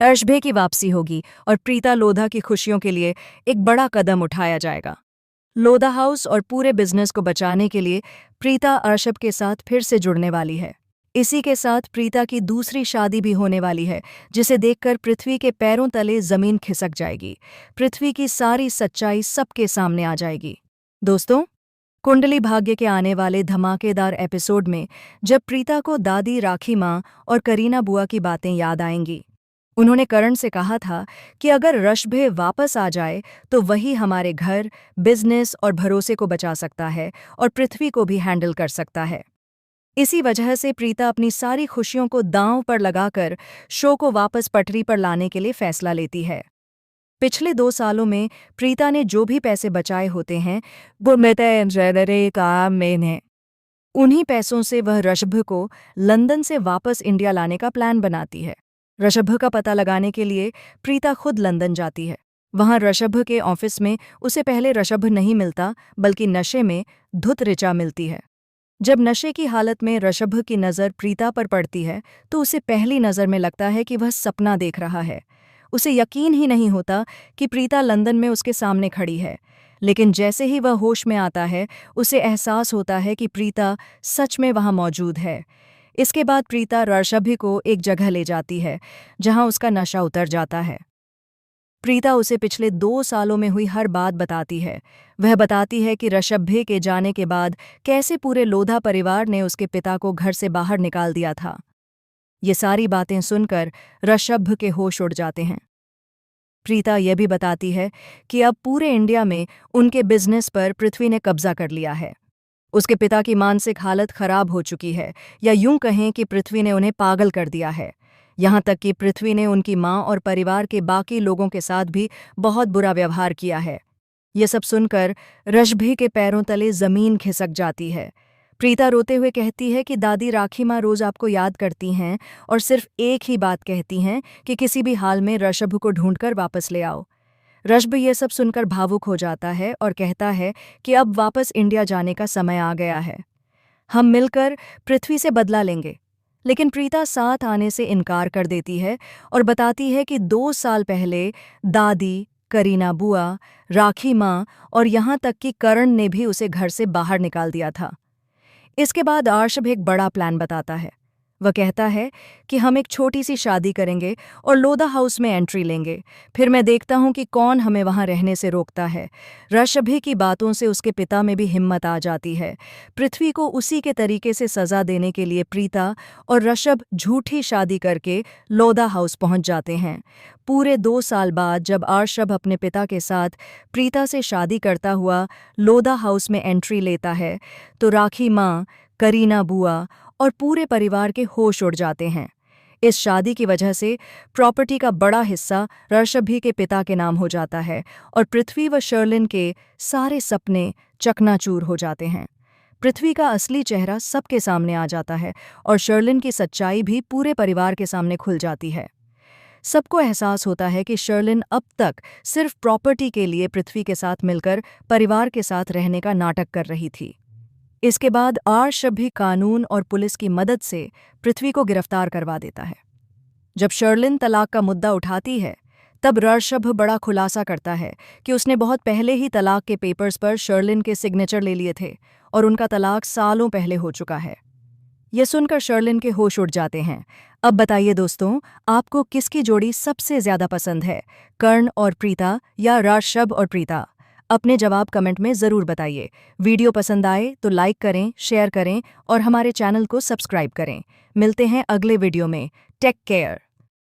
अर्शभे की वापसी होगी और प्रीता लोधा की खुशियों के लिए एक बड़ा कदम उठाया जाएगा। लोधा हाउस और पूरे बिजनेस को बचाने के लिए प्रीता अर्शभ के साथ फिर से जुड़ने वाली है। इसी के साथ प्रीता की दूसरी शादी भी होने वाली है, जिसे देखकर पृथ्वी के पैरों तले जमीन खिसक जाएगी। पृथ्वी की सारी सच्चाई सबके सामने आ जाएगी। दोस्तों, कुंडली भाग्य के आने वाले धमाकेदार एपिसोड में जब प्रीता को दादी राखी माँ और करीना बुआ की बातें याद आएंगी। उन्होंने करण से कहा था कि अगर रशभे वापस आ जाए तो वही हमारे घर, बिजनेस और भरोसे को बचा सकता है और पृथ्वी को भी हैंडल कर सकता है। इसी वजह से प्रीता अपनी सारी खुशियों को दांव पर लगाकर शो को वापस पटरी पर लाने के लिए फैसला लेती है। पिछले 2 सालों में प्रीता ने जो भी पैसे बचाए होते हैं वो मेरे काम में हैं। उन्हीं पैसों से वह ऋषभ को लंदन से वापस इंडिया लाने का प्लान बनाती है। ऋषभ का पता लगाने के लिए प्रीता खुद लंदन जाती है। वहां ऋषभ के ऑफिस में उसे पहले ऋषभ नहीं मिलता, बल्कि नशे में धुत ऋचा मिलती है। जब नशे की हालत में ऋषभ की नज़र प्रीता पर पड़ती है तो उसे पहली नज़र में लगता है कि वह सपना देख रहा है। उसे यकीन ही नहीं होता कि प्रीता लंदन में उसके सामने खड़ी है। लेकिन जैसे ही वह होश में आता है, उसे एहसास होता है कि प्रीता सच में वहां मौजूद है। इसके बाद प्रीता ऋषभ को एक जगह ले जाती है जहां उसका नशा उतर जाता है। प्रीता उसे पिछले 2 सालों में हुई हर बात बताती है। वह बताती है कि ऋषभ के जाने के बाद कैसे पूरे लोधा परिवार ने उसके पिता को घर से बाहर निकाल दिया था। ये सारी बातें सुनकर ऋषभ के होश उड़ जाते हैं। प्रीता यह भी बताती है कि अब पूरे इंडिया में उनके बिजनेस पर पृथ्वी ने कब्जा कर लिया है। उसके पिता की मानसिक हालत खराब हो चुकी है, या यूं कहें कि पृथ्वी ने उन्हें पागल कर दिया है। यहाँ तक कि पृथ्वी ने उनकी माँ और परिवार के बाकी लोगों के साथ भी बहुत बुरा व्यवहार किया है। ये सब सुनकर ऋषभ के पैरों तले जमीन खिसक जाती है। प्रीता रोते हुए कहती है कि दादी राखी माँ रोज आपको याद करती हैं और सिर्फ एक ही बात कहती हैं कि किसी भी हाल में ऋषभ को ढूंढकर वापस ले आओ। ऋषभ ये सब सुनकर भावुक हो जाता है और कहता है कि अब वापस इंडिया जाने का समय आ गया है। हम मिलकर पृथ्वी से बदला लेंगे। लेकिन प्रीता साथ आने से इनकार कर देती है और बताती है कि 2 साल पहले दादी, करीना बुआ, राखी माँ और यहाँ तक कि करण ने भी उसे घर से बाहर निकाल दिया था। इसके बाद अर्शभ एक बड़ा प्लान बताता है। वह कहता है कि हम एक छोटी सी शादी करेंगे और लोधा हाउस में एंट्री लेंगे। फिर मैं देखता हूँ कि कौन हमें वहाँ रहने से रोकता है। ऋषभ की बातों से उसके पिता में भी हिम्मत आ जाती है। पृथ्वी को उसी के तरीके से सज़ा देने के लिए प्रीता और ऋषभ झूठी शादी करके लोधा हाउस पहुँच जाते हैं। पूरे 2 साल बाद जब अर्शभ अपने पिता के साथ प्रीता से शादी करता हुआ लोधा हाउस में एंट्री लेता है तो राखी माँ, करीना बुआ और पूरे परिवार के होश उड़ जाते हैं। इस शादी की वजह से प्रॉपर्टी का बड़ा हिस्सा ऋषभ के पिता के नाम हो जाता है और पृथ्वी व शर्लिन के सारे सपने चकनाचूर हो जाते हैं। पृथ्वी का असली चेहरा सबके सामने आ जाता है और शर्लिन की सच्चाई भी पूरे परिवार के सामने खुल जाती है। सबको एहसास होता है कि शर्लिन अब तक सिर्फ प्रॉपर्टी के लिए पृथ्वी के साथ मिलकर परिवार के साथ रहने का नाटक कर रही थी। इसके बाद अर्शभ भी कानून और पुलिस की मदद से पृथ्वी को गिरफ्तार करवा देता है। जब शर्लिन तलाक का मुद्दा उठाती है तब ऋषभ बड़ा खुलासा करता है कि उसने बहुत पहले ही तलाक के पेपर्स पर शर्लिन के सिग्नेचर ले लिए थे और उनका तलाक सालों पहले हो चुका है। यह सुनकर शर्लिन के होश उड़ जाते हैं। अब बताइए दोस्तों, आपको किसकी जोड़ी सबसे ज्यादा पसंद है, कर्ण और प्रीता या ऋषभ और प्रीता? अपने जवाब कमेंट में ज़रूर बताइए। वीडियो पसंद आए तो लाइक करें, शेयर करें और हमारे चैनल को सब्सक्राइब करें। मिलते हैं अगले वीडियो में। Take care.